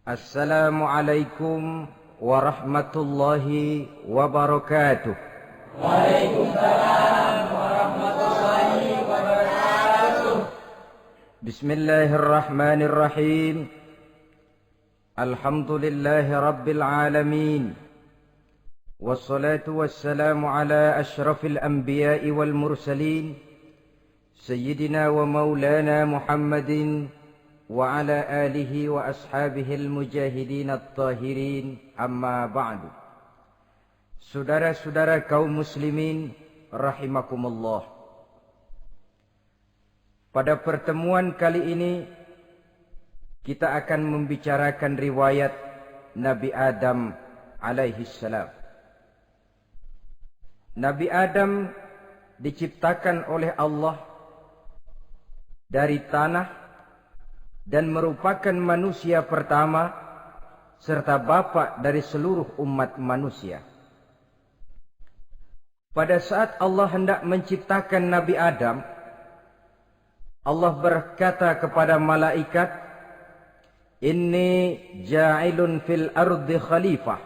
Assalamualaikum warahmatullahi wabarakatuh. Waalaikumsalam warahmatullahi wabarakatuh. Bismillahirrahmanirrahim. Alhamdulillahi rabbil alamin. Wassalatu wassalamu ala ashrafil anbiya'i wal mursalin. Sayyidina wa maulana Muhammadin wa ala alihi wa ashabihil mujahidin at-tahirin, amma ba'du. Saudara-saudara kaum muslimin rahimakumullah. Pada pertemuan kali ini kita akan membicarakan riwayat Nabi Adam alaihi salam. Nabi Adam diciptakan oleh Allah dari tanah dan merupakan manusia pertama serta bapa dari seluruh umat manusia. Pada saat Allah hendak menciptakan Nabi Adam, Allah berkata kepada malaikat, "Inni ja'ilun fil ardi khalifah."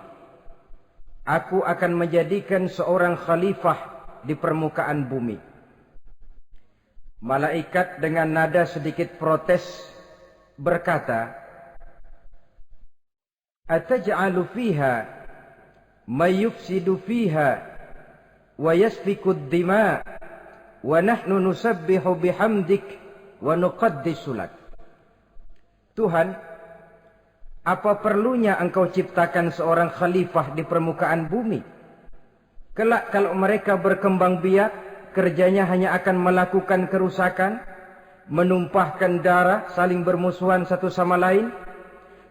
Aku akan menjadikan seorang khalifah di permukaan bumi. Malaikat dengan nada sedikit protes berkata, "Ataj'alu fiha may yufsidu fiha wa yasfiku ad-dima wa nahnu nusabbihu bihamdik wa nuqaddisu lak." Tuhan, apa perlunya engkau ciptakan seorang khalifah di permukaan bumi? Kelak kalau mereka berkembang biak, kerjanya hanya akan melakukan kerusakan, menumpahkan darah, saling bermusuhan satu sama lain.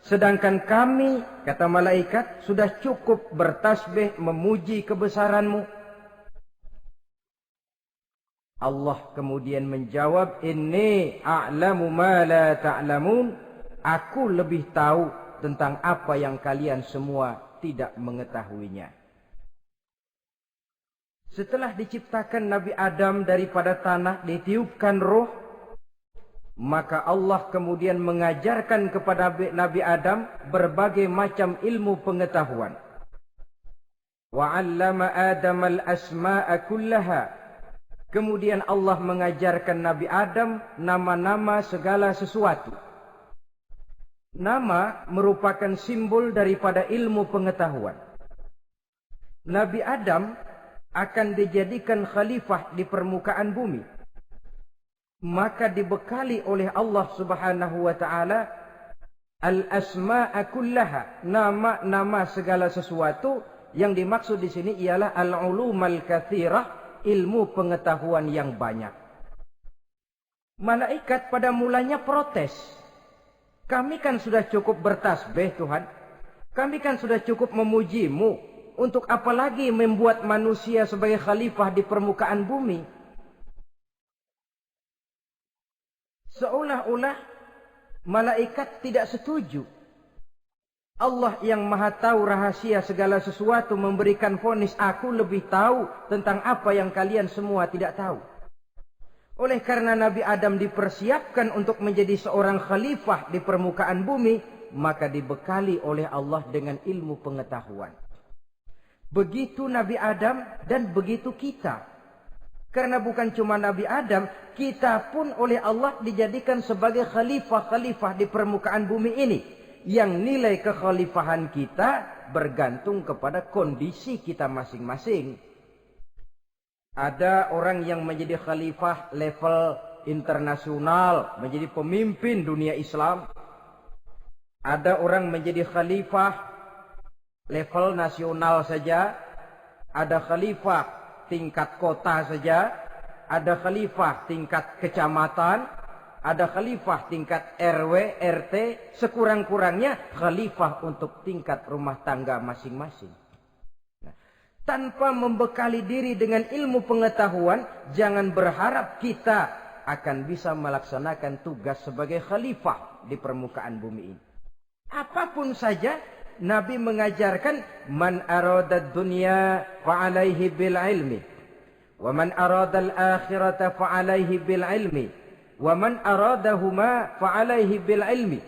Sedangkan kami, kata malaikat, sudah cukup bertasbih memuji kebesaranmu. Allah kemudian menjawab, "Inni a'lamu ma la ta'lamun." Aku lebih tahu tentang apa yang kalian semua tidak mengetahuinya. Setelah diciptakan Nabi Adam daripada tanah, ditiupkan roh, maka Allah kemudian mengajarkan kepada Nabi Adam berbagai macam ilmu pengetahuan. Wa 'allama Adam al-asma'a kullaha. Kemudian Allah mengajarkan Nabi Adam nama-nama segala sesuatu. Nama merupakan simbol daripada ilmu pengetahuan. Nabi Adam akan dijadikan khalifah di permukaan bumi. Maka dibekali oleh Allah Subhanahu wa taala al-asma'a kullaha, nama-nama segala sesuatu. Yang dimaksud di sini ialah al-ulumal katsirah, ilmu pengetahuan yang banyak. Malaikat pada mulanya protes. Kami kan sudah cukup bertasbih Tuhan. Kami kan sudah cukup memujimu. Untuk apa lagi membuat manusia sebagai khalifah di permukaan bumi? Seolah-olah malaikat tidak setuju. Allah yang maha tahu rahasia segala sesuatu memberikan vonis, aku lebih tahu tentang apa yang kalian semua tidak tahu. Oleh karena Nabi Adam dipersiapkan untuk menjadi seorang khalifah di permukaan bumi, maka dibekali oleh Allah dengan ilmu pengetahuan. Begitu Nabi Adam dan begitu kita. Karena bukan cuma Nabi Adam, kita pun oleh Allah dijadikan sebagai khalifah-khalifah di permukaan bumi ini. Yang nilai kekhalifahan kita bergantung kepada kondisi kita masing-masing. Ada orang yang menjadi khalifah level internasional, menjadi pemimpin dunia Islam. Ada orang menjadi khalifah level nasional saja. Ada khalifah tingkat kota saja, ada khalifah tingkat kecamatan, ada khalifah tingkat RW, RT, sekurang-kurangnya khalifah untuk tingkat rumah tangga masing-masing. Nah, tanpa membekali diri dengan ilmu pengetahuan, jangan berharap kita akan bisa melaksanakan tugas sebagai khalifah di permukaan bumi ini. Apapun saja, Nabi mengajarkan man aradad dunya fa'alaihi bil ilmi wa man aradal akhirata fa'alaihi bil ilmi wa man aradahuma fa'alaihi bil ilmi.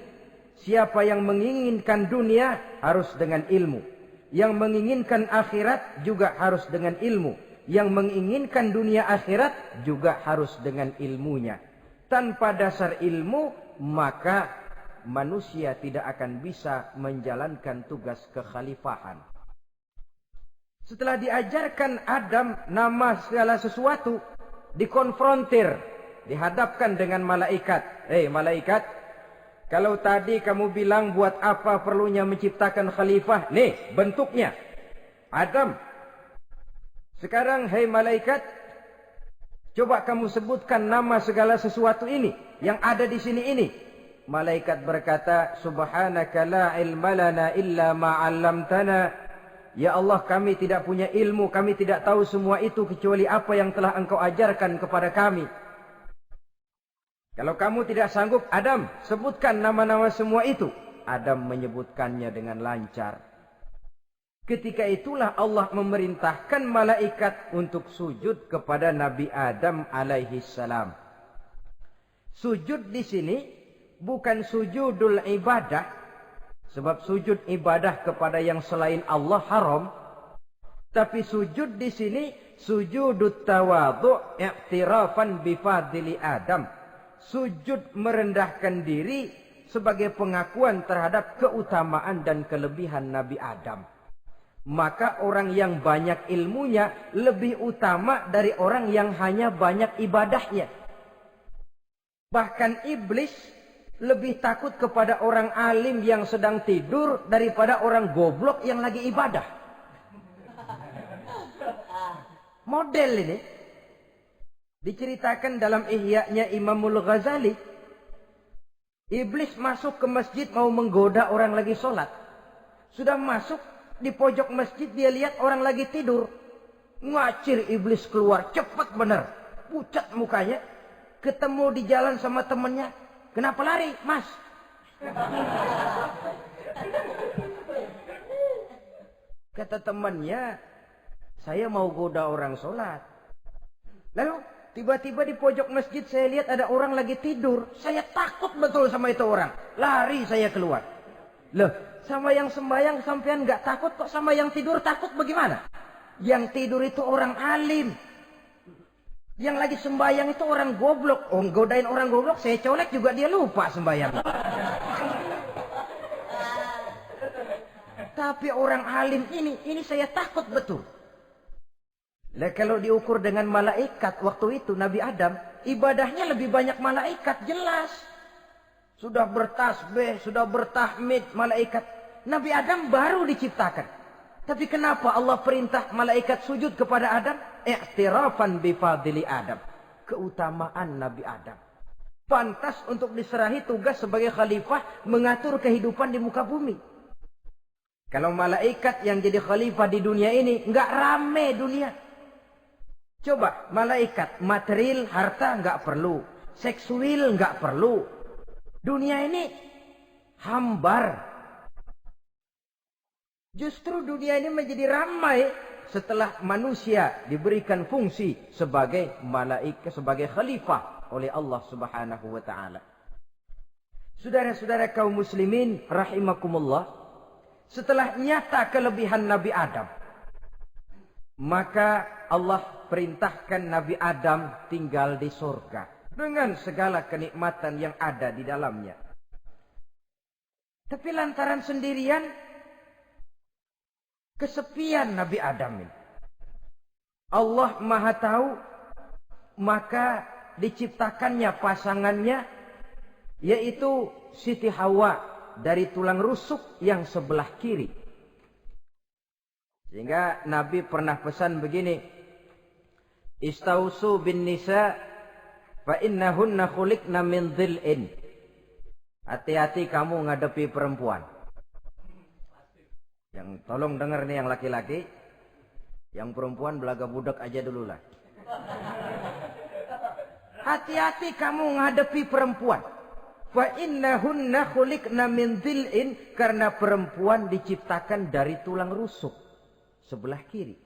Siapa yang menginginkan dunia harus dengan ilmu. Yang menginginkan akhirat juga harus dengan ilmu. Yang menginginkan dunia akhirat juga harus dengan ilmunya. Tanpa dasar ilmu, maka manusia tidak akan bisa menjalankan tugas kekhalifahan. Setelah diajarkan Adam nama segala sesuatu, dikonfrontir, dihadapkan dengan malaikat. Malaikat, kalau tadi kamu bilang buat apa perlunya menciptakan khalifah? Nih bentuknya. Adam. Sekarang malaikat, coba kamu sebutkan nama segala sesuatu ini yang ada di sini ini. Malaikat berkata, Subhanaka la ilma lana illa ma 'allamtana. Ya Allah, kami tidak punya ilmu, kami tidak tahu semua itu kecuali apa yang telah Engkau ajarkan kepada kami. Kalau kamu tidak sanggup, Adam, sebutkan nama-nama semua itu. Adam menyebutkannya dengan lancar. Ketika itulah Allah memerintahkan malaikat untuk sujud kepada Nabi Adam alaihi salam. Sujud di sini bukan sujudul ibadah. Sebab sujud ibadah kepada yang selain Allah haram. Tapi sujud di sini sujudut tawadhu' i'tirafan bifadli Adam. Sujud merendahkan diri sebagai pengakuan terhadap keutamaan dan kelebihan Nabi Adam. Maka orang yang banyak ilmunya lebih utama dari orang yang hanya banyak ibadahnya. Bahkan iblis lebih takut kepada orang alim yang sedang tidur daripada orang goblok yang lagi ibadah. Model ini diceritakan dalam Ihya-nya Imamul Ghazali. Iblis masuk ke masjid mau menggoda orang lagi sholat. Sudah masuk di pojok masjid, dia lihat orang lagi tidur. Ngacir iblis keluar, cepat benar. Pucat mukanya. Ketemu di jalan sama temennya. Kenapa lari, Mas? Kata temannya, saya mau goda orang sholat. Lalu tiba-tiba di pojok masjid saya lihat ada orang lagi tidur. Saya takut betul sama itu orang. Lari saya keluar. Loh, sama yang sembahyang sampean nggak takut, kok sama yang tidur takut bagaimana? Yang tidur itu orang alim. Yang lagi sembahyang itu orang goblok. Oh, godain orang goblok, saya colek juga dia lupa sembahyang. Tapi orang alim ini saya takut betul. Lah kalau diukur dengan malaikat waktu itu Nabi Adam, ibadahnya lebih banyak malaikat, jelas. Sudah bertasbih, sudah bertahmid malaikat. Nabi Adam baru diciptakan. Tapi kenapa Allah perintah malaikat sujud kepada Adam? I'tirafan bifadli Adam. Keutamaan Nabi Adam. Pantas untuk diserahi tugas sebagai khalifah mengatur kehidupan di muka bumi. Kalau malaikat yang jadi khalifah di dunia ini, nggak rame dunia. Coba, malaikat material, harta nggak perlu. Seksual nggak perlu. Dunia ini hambar. Justru dunia ini menjadi ramai setelah manusia diberikan fungsi sebagai malaikat, sebagai khalifah oleh Allah Subhanahu wa taala. Saudara-saudara kaum muslimin rahimakumullah, setelah nyata kelebihan Nabi Adam, maka Allah perintahkan Nabi Adam tinggal di surga dengan segala kenikmatan yang ada di dalamnya. Tapi lantaran sendirian, kesepian Nabi Adam ini. Allah Maha Tahu, maka diciptakannya pasangannya, yaitu Siti Hawa dari tulang rusuk yang sebelah kiri. Sehingga Nabi pernah pesan begini, Istausu bin nisa fa innahunna khuliqna min dhil'in. Hati-hati kamu ngadepi perempuan. Yang tolong dengar nih yang laki-laki, yang perempuan belaga budak aja dulu lah. Hati-hati kamu ngadepi perempuan. Fa innahunna khuliqna min dhil'in, karena perempuan diciptakan dari tulang rusuk sebelah kiri.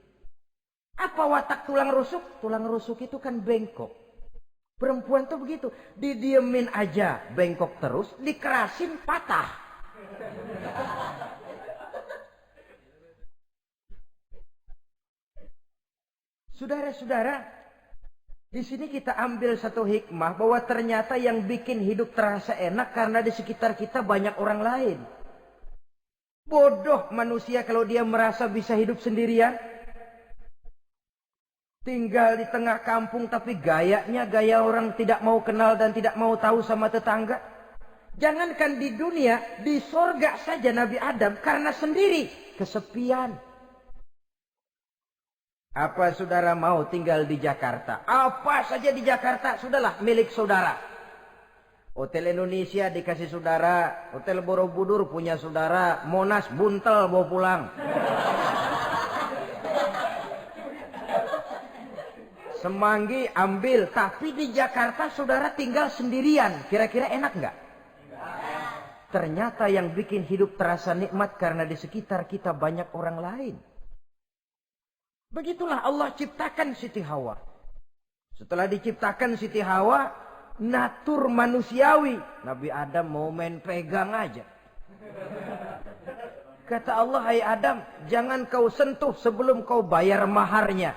Apa watak tulang rusuk? Tulang rusuk itu kan bengkok. Perempuan tuh begitu. Didiemin aja, bengkok terus. Dikerasin, patah. Saudara-saudara, di sini kita ambil satu hikmah bahwa ternyata yang bikin hidup terasa enak karena di sekitar kita banyak orang lain. Bodoh manusia kalau dia merasa bisa hidup sendirian. Tinggal di tengah kampung tapi gayanya gaya orang tidak mau kenal dan tidak mau tahu sama tetangga. Jangankan di dunia, di sorga saja Nabi Adam karena sendiri kesepian. Apa saudara mau tinggal di Jakarta? Apa saja di Jakarta, sudahlah milik saudara. Hotel Indonesia dikasih saudara. Hotel Borobudur punya saudara. Monas buntel bawa pulang. Semanggi ambil. Tapi di Jakarta saudara tinggal sendirian. Kira-kira enak nggak? Ternyata yang bikin hidup terasa nikmat karena di sekitar kita banyak orang lain. Begitulah Allah ciptakan Siti Hawa. Setelah diciptakan Siti Hawa, natur manusiawi. Nabi Adam mau main pegang aja. Kata Allah, hai Adam, jangan kau sentuh sebelum kau bayar maharnya.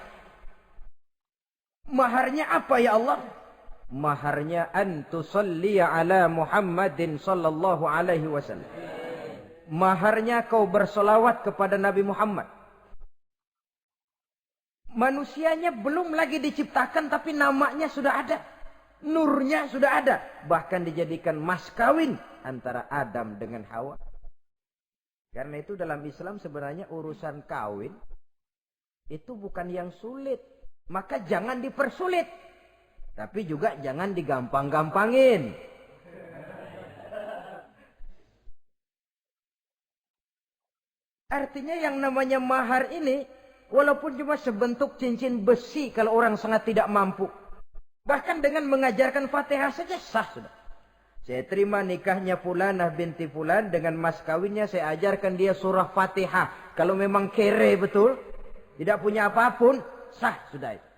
Maharnya apa ya Allah? Maharnya antusalliya ala Muhammadin sallallahu alaihi wasallam. Maharnya kau bersolawat kepada Nabi Muhammad. Manusianya belum lagi diciptakan tapi namanya sudah ada. Nurnya sudah ada. Bahkan dijadikan mas kawin antara Adam dengan Hawa. Karena itu dalam Islam sebenarnya urusan kawin itu bukan yang sulit. Maka jangan dipersulit. Tapi juga jangan digampang-gampangin. Artinya yang namanya mahar ini walaupun cuma sebentuk cincin besi kalau orang sangat tidak mampu. Bahkan dengan mengajarkan Fatihah saja sah sudah. Saya terima nikahnya Fulanah binti Fulan dengan mas kawinnya saya ajarkan dia surah Fatihah. Kalau memang kere betul, tidak punya apapun, sah sudah itu.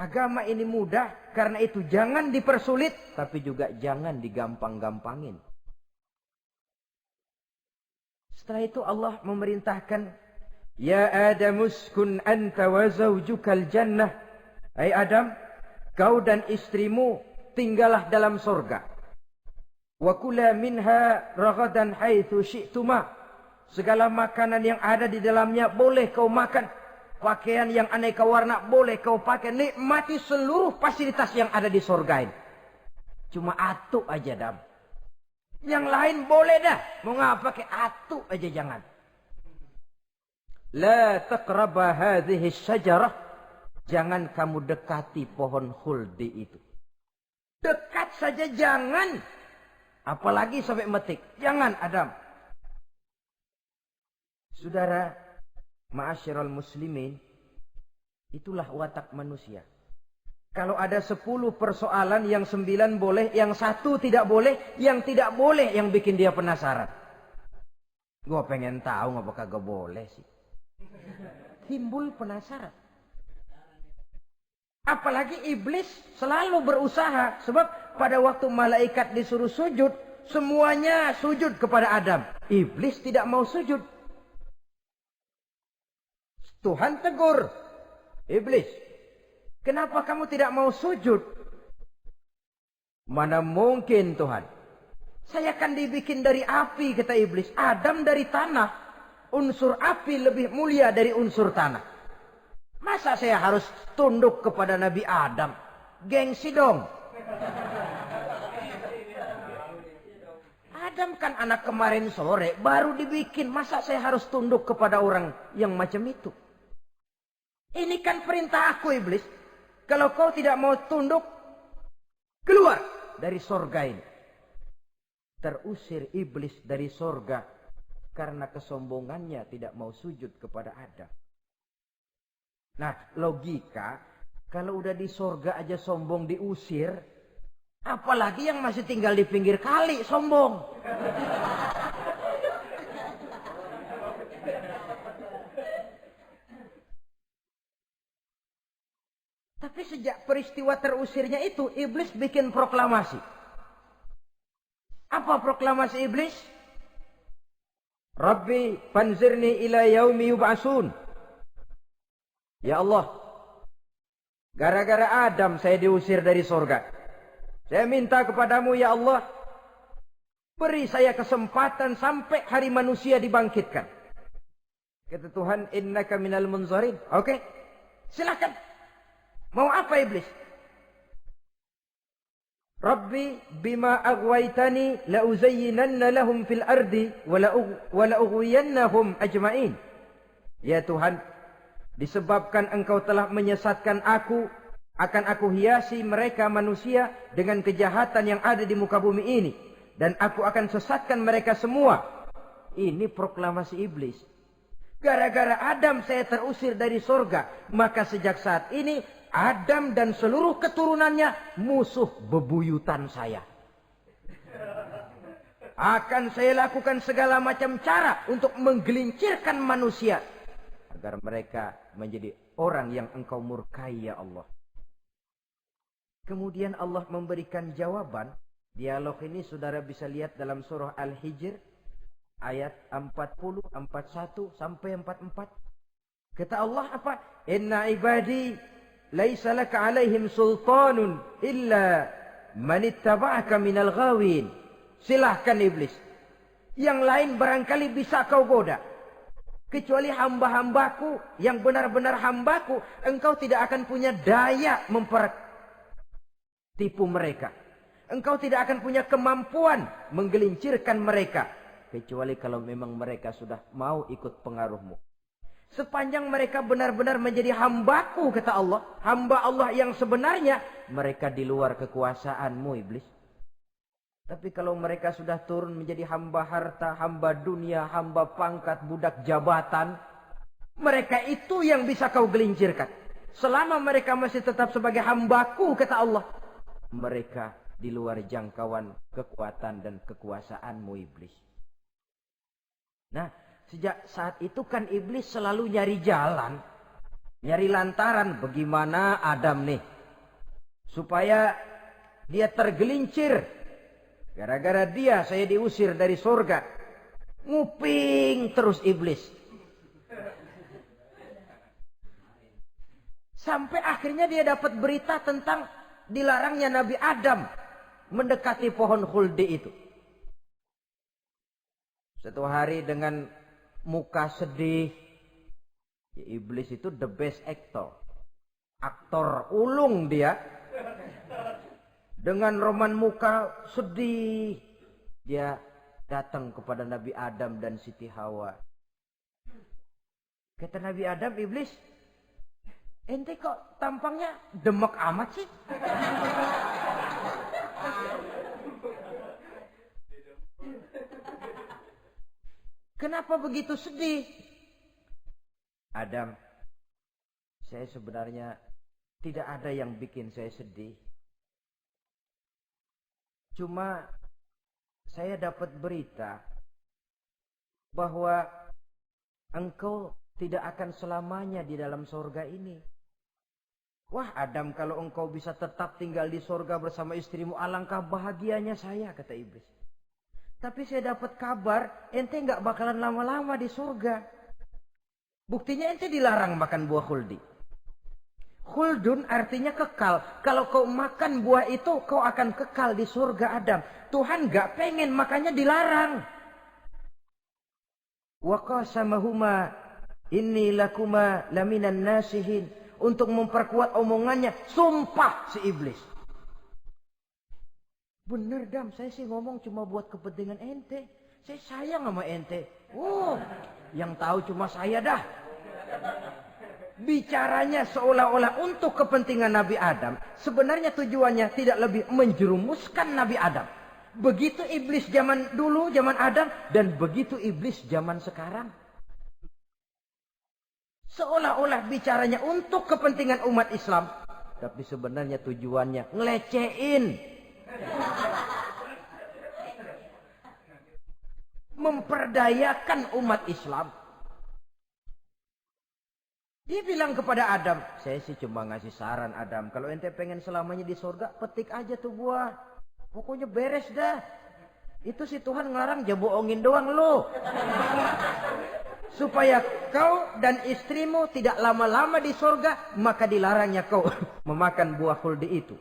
Agama ini mudah, karena itu jangan dipersulit, tapi juga jangan digampang-gampangin. Setelah itu Allah memerintahkan, ya Adam uskun anta wa zawjukal jannah. Hai Adam, kau dan istrimu tinggallah dalam surga. Wa kula minha ragadan haitsu syi'tuma. Segala makanan yang ada di dalamnya boleh kau makan. Pakaian yang aneka warna boleh kau pakai. Nikmati seluruh fasilitas yang ada di surga ini. Cuma atu aja Adam. Yang lain boleh dah. Mau ngapa pakai atu aja jangan. La taqraba hadhihi syajarah. Jangan kamu dekati pohon khuldi itu. Dekat saja jangan. Apalagi sampai metik. Jangan Adam. Saudara, ma'asyiral muslimin, itulah watak manusia. Kalau ada 10 persoalan, yang 9 boleh, yang 1 tidak boleh, yang tidak boleh yang bikin dia penasaran. Gua pengen tahu ngapa kagak boleh sih. Timbul penasaran. Apalagi iblis selalu berusaha. Sebab pada waktu malaikat disuruh sujud, semuanya sujud kepada Adam. Iblis tidak mau sujud. Tuhan tegur. Iblis, kenapa kamu tidak mau sujud? Mana mungkin Tuhan. Saya kan dibikin dari api, kata iblis. Adam dari tanah. Unsur api lebih mulia dari unsur tanah. Masa saya harus tunduk kepada Nabi Adam? Gengsi dong. Adam kan anak kemarin sore, baru dibikin. Masa saya harus tunduk kepada orang yang macam itu? Ini kan perintah aku iblis. Kalau kau tidak mau tunduk, keluar dari sorga ini. Terusir iblis dari sorga karena kesombongannya tidak mau sujud kepada Adam. Nah, logika, kalau udah di sorga aja sombong diusir, apalagi yang masih tinggal di pinggir kali sombong. Tapi sejak peristiwa terusirnya itu, iblis bikin proklamasi. Apa proklamasi iblis? Rabbi fanzirni ila yaumi yub'asun. Ya Allah, gara-gara Adam saya diusir dari surga. Saya minta kepadamu ya Allah, beri saya kesempatan sampai hari manusia dibangkitkan. Kata Tuhan, innaka minal munzarin. Oke, silakan. Mau apa iblis? Rabbi bima aghwaytani la uzayyinanna lahum fil ardi wa la ughwiyannahum ajma'in. Ya Tuhan, disebabkan engkau telah menyesatkan aku, akan aku hiasi mereka manusia dengan kejahatan yang ada di muka bumi ini, dan aku akan sesatkan mereka semua. Ini proklamasi iblis. Gara-gara Adam saya terusir dari surga, maka sejak saat ini Adam dan seluruh keturunannya musuh bebuyutan saya. Akan saya lakukan segala macam cara untuk menggelincirkan manusia agar mereka menjadi orang yang engkau murkai ya Allah. Kemudian Allah memberikan jawaban. Dialog ini saudara bisa lihat dalam surah Al-Hijr ayat 40, 41 sampai 44. Kata Allah apa? Inna ibadi laisa laka alaihim sultanun illa man ittaba'aka minal ghawin. Silahkan iblis. Yang lain barangkali bisa kau goda. Kecuali hamba-hambaku yang benar-benar hambaku, engkau tidak akan punya daya mempertipu mereka. Engkau tidak akan punya kemampuan menggelincirkan mereka. Kecuali kalau memang mereka sudah mau ikut pengaruhmu. Sepanjang mereka benar-benar menjadi hambaku, kata Allah. Hamba Allah yang sebenarnya, mereka di luar kekuasaanmu iblis. Tapi kalau mereka sudah turun menjadi hamba harta, hamba dunia, hamba pangkat, budak jabatan, mereka itu yang bisa kau gelincirkan. Selama mereka masih tetap sebagai hambaku, kata Allah, mereka di luar jangkauan kekuatan dan kekuasaanmu iblis. Nah, sejak saat itu kan iblis selalu nyari jalan, nyari lantaran bagaimana Adam nih supaya dia tergelincir. Gara-gara dia saya diusir dari surga. Nguping terus iblis. Sampai akhirnya dia dapat berita tentang dilarangnya Nabi Adam mendekati pohon khuldi itu. Satu hari dengan muka sedih. Ya, iblis itu the best actor. Aktor ulung dia. Dengan roman muka sedih. Dia datang kepada Nabi Adam dan Siti Hawa. Kata Nabi Adam, iblis, ente kok tampangnya demek amat sih? Kenapa begitu sedih? Adam, saya sebenarnya tidak ada yang bikin saya sedih. Cuma saya dapat berita bahwa engkau tidak akan selamanya di dalam surga ini. Wah Adam, kalau engkau bisa tetap tinggal di surga bersama istrimu, alangkah bahagianya saya, kata iblis. Tapi saya dapat kabar, ente nggak bakalan lama-lama di surga. Buktinya ente dilarang makan buah khuldi. Khuldun artinya kekal. Kalau kau makan buah itu, kau akan kekal di surga Adam. Tuhan nggak pengen, makanya dilarang. Wa qasamahuma inni lakuma laminan nasihin. Untuk memperkuat omongannya, sumpah si iblis. Bener Dam, saya sih ngomong cuma buat kepentingan ente. Saya sayang sama ente. Yang tahu cuma saya dah. Bicaranya seolah-olah untuk kepentingan Nabi Adam. Sebenarnya tujuannya tidak lebih menjerumuskan Nabi Adam. Begitu iblis zaman dulu, zaman Adam. Dan begitu iblis zaman sekarang. Seolah-olah bicaranya untuk kepentingan umat Islam. Tapi sebenarnya tujuannya ngelecehin. Memperdayakan umat Islam. Dia bilang kepada Adam, saya sih cuma ngasih saran Adam, kalau ente pengen selamanya di surga, petik aja tuh buah. Pokoknya beres dah. Itu si Tuhan ngelarang bohongin doang lo. Supaya kau dan istrimu tidak lama-lama di surga, maka dilarangnya kau memakan buah khuldi itu.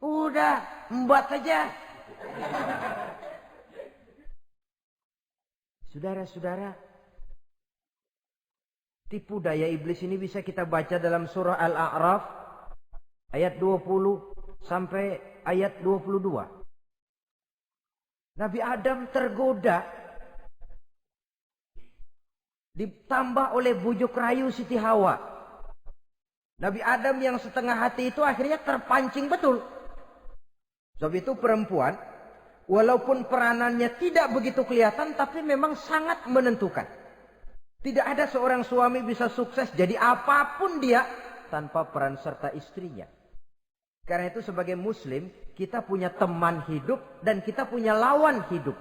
Udah, embat saja. Saudara-saudara, tipu daya iblis ini bisa kita baca dalam surah Al-A'raf ayat 20 sampai ayat 22. Nabi Adam tergoda, ditambah oleh bujuk rayu Siti Hawa. Nabi Adam yang setengah hati itu akhirnya terpancing betul. Sebab itu perempuan, walaupun peranannya tidak begitu kelihatan, tapi memang sangat menentukan. Tidak ada seorang suami bisa sukses jadi apapun dia tanpa peran serta istrinya. Karena itu sebagai muslim, kita punya teman hidup dan kita punya lawan hidup.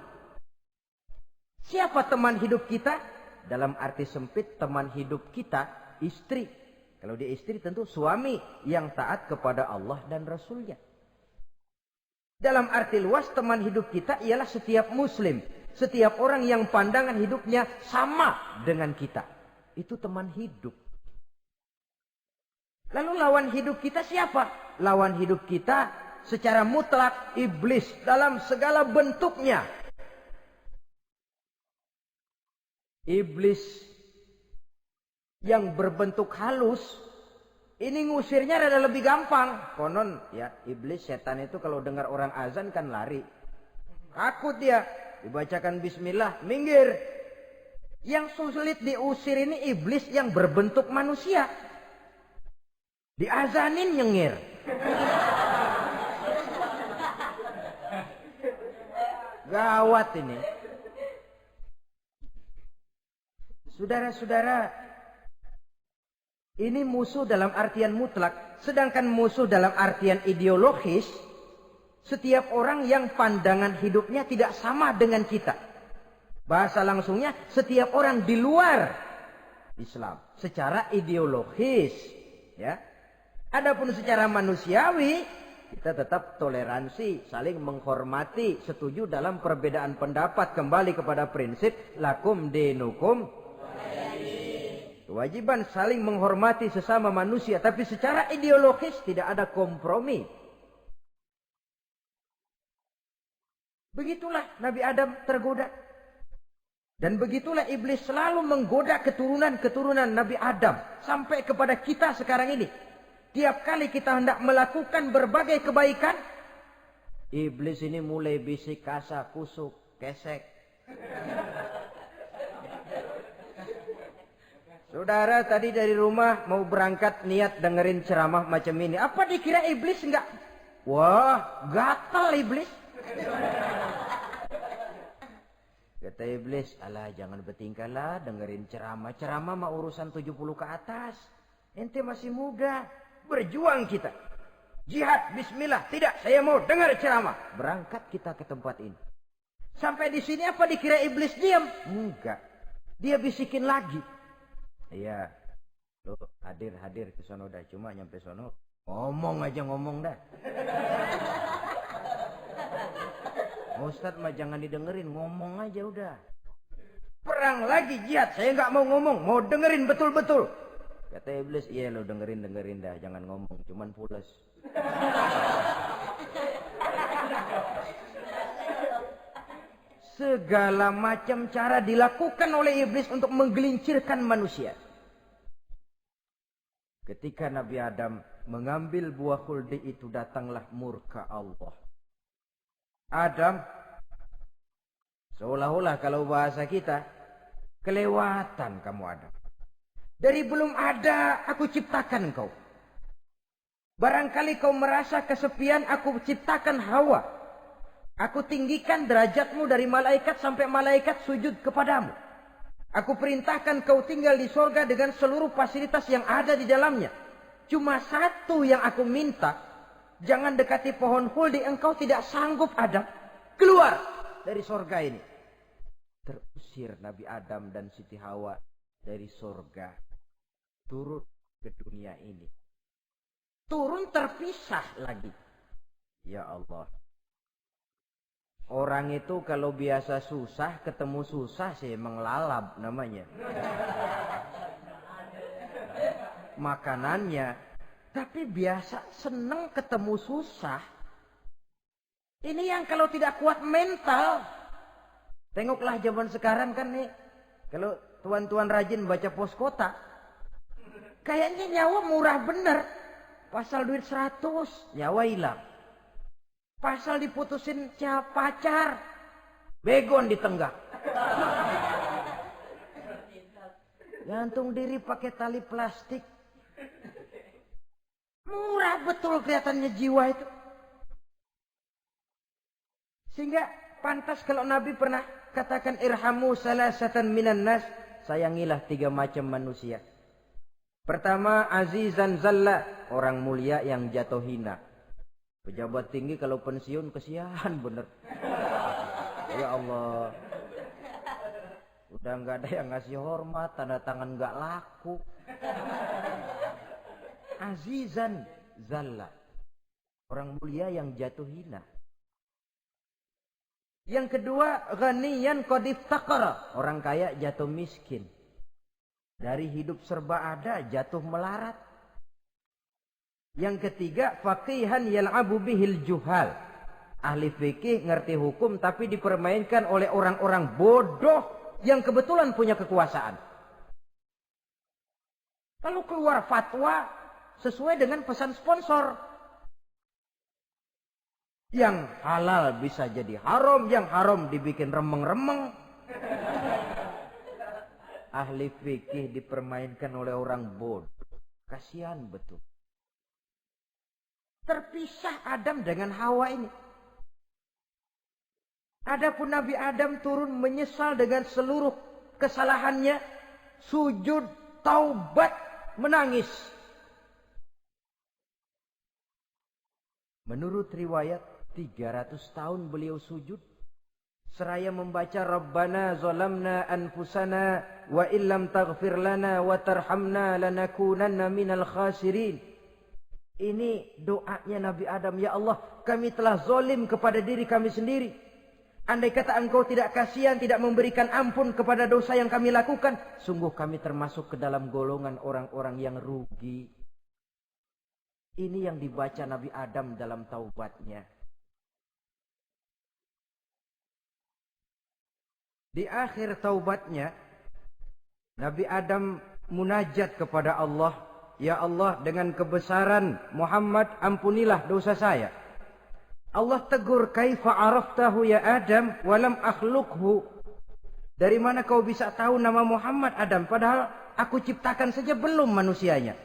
Siapa teman hidup kita? Dalam arti sempit, teman hidup kita istri. Kalau dia istri tentu suami yang taat kepada Allah dan Rasulnya. Dalam arti luas, teman hidup kita ialah setiap muslim. Setiap orang yang pandangan hidupnya sama dengan kita. Itu teman hidup. Lalu lawan hidup kita siapa? Lawan hidup kita secara mutlak iblis dalam segala bentuknya. Iblis yang berbentuk halus, ini ngusirnya rada lebih gampang. Konon ya, iblis setan itu kalau dengar orang azan kan lari. Takut dia. Dibacakan bismillah, minggir. Yang sulit diusir ini iblis yang berbentuk manusia. Diazanin nyengir. Gawat ini. Saudara-saudara, ini musuh dalam artian mutlak. Sedangkan musuh dalam artian ideologis, setiap orang yang pandangan hidupnya tidak sama dengan kita. Bahasa langsungnya, setiap orang di luar Islam secara ideologis, ya. Adapun secara manusiawi, kita tetap toleransi, saling menghormati, setuju dalam perbedaan pendapat, kembali kepada prinsip lakum dinukum. Kewajiban saling menghormati sesama manusia, tapi secara ideologis tidak ada kompromi. Begitulah Nabi Adam tergoda. Dan begitulah iblis selalu menggoda keturunan-keturunan Nabi Adam. Sampai kepada kita sekarang ini. Tiap kali kita hendak melakukan berbagai kebaikan, iblis ini mulai bisik kasar, kusuk, kesek. Saudara tadi dari rumah mau berangkat niat dengerin ceramah macam ini. Apa dikira iblis enggak? Wah, gatal iblis. Kata iblis, alah jangan bertingkah lah dengerin ceramah. Ceramah mah urusan 70 ke atas. Ente masih muda. Berjuang kita. Jihad, bismillah. Tidak, saya mau dengar ceramah. Berangkat kita ke tempat ini. Sampai di sini apa dikira iblis diam? Enggak. Dia bisikin lagi. Iya. Lo hadir ke sono dah. Cuma nyampe sono. Ngomong aja ngomong dah. Ustadz mah jangan didengerin, ngomong aja udah. Perang lagi jihad, saya nggak mau ngomong, mau dengerin betul-betul. Kata iblis, iya lo dengerin dah, jangan ngomong, cuman pules. Segala macam cara dilakukan oleh iblis untuk menggelincirkan manusia. Ketika Nabi Adam mengambil buah khuldi itu, datanglah murka Allah. Adam, seolah-olah kalau bahasa kita, kelewatan kamu Adam. Dari belum ada aku ciptakan kau. Barangkali kau merasa kesepian, aku ciptakan Hawa. Aku tinggikan derajatmu dari malaikat sampai malaikat sujud kepadamu. Aku perintahkan kau tinggal di sorga dengan seluruh fasilitas yang ada di dalamnya. Cuma satu yang aku minta, jangan dekati pohon khuldi, engkau tidak sanggup Adam. Keluar dari sorga ini. Terusir Nabi Adam dan Siti Hawa dari sorga. turun ke dunia ini. Turun terpisah lagi. Ya Allah. Orang itu kalau biasa susah, ketemu susah sih menglalap namanya. Makanannya. Tapi biasa seneng ketemu susah. Ini yang kalau tidak kuat mental. Tengoklah zaman sekarang kan nih. Kalau tuan-tuan rajin baca pos kota. Kayaknya nyawa murah bener. Pasal duit 100, nyawa hilang. Pasal diputusin pacar, begon ditenggak. Gantung diri pakai tali plastik. Murah betul kelihatannya jiwa itu. Sehingga pantas kalau Nabi pernah katakan irhamu salasatan minan nas, sayangilah 3 macam manusia. Pertama, azizan zalla, orang mulia yang jatuh hina. Pejabat tinggi kalau pensiun kesian bener. Ya Allah. Udah nggak ada yang ngasih hormat, tanda tangan nggak laku. Azizan zalla. Orang mulia yang jatuh hina. Yang kedua, ghaniyan qad iftaqara. Orang kaya jatuh miskin. Dari hidup serba ada jatuh melarat. Yang ketiga, faqihan yal'abu bihil juhal. Ahli fikih ngerti hukum tapi dipermainkan oleh orang-orang bodoh yang kebetulan punya kekuasaan. Lalu keluar fatwa sesuai dengan pesan sponsor. Yang halal bisa jadi haram, yang haram dibikin remeng-remeng. Ahli fikih dipermainkan oleh orang bodoh. Kasihan betul. Terpisah Adam dengan Hawa ini. Adapun Nabi Adam turun menyesal dengan seluruh kesalahannya. Sujud, taubat, menangis. Menurut riwayat 300 tahun beliau sujud. Seraya membaca Rabbana zalamna anfusana wa illam taghfir lana wa tarhamna lanakunanna minal khasirin. Ini doanya Nabi Adam. Ya Allah, kami telah zalim kepada diri kami sendiri. Andai kata engkau tidak kasihan, tidak memberikan ampun kepada dosa yang kami lakukan, sungguh kami termasuk ke dalam golongan orang-orang yang rugi. Ini yang dibaca Nabi Adam dalam taubatnya. Di akhir taubatnya, Nabi Adam munajat kepada Allah. Ya Allah, dengan kebesaran Muhammad, ampunilah dosa saya. Allah tegur, kaifa araftahu ya Adam walam akhluqhu. Dari mana kau bisa tahu nama Muhammad Adam, padahal aku ciptakan saja belum manusianya.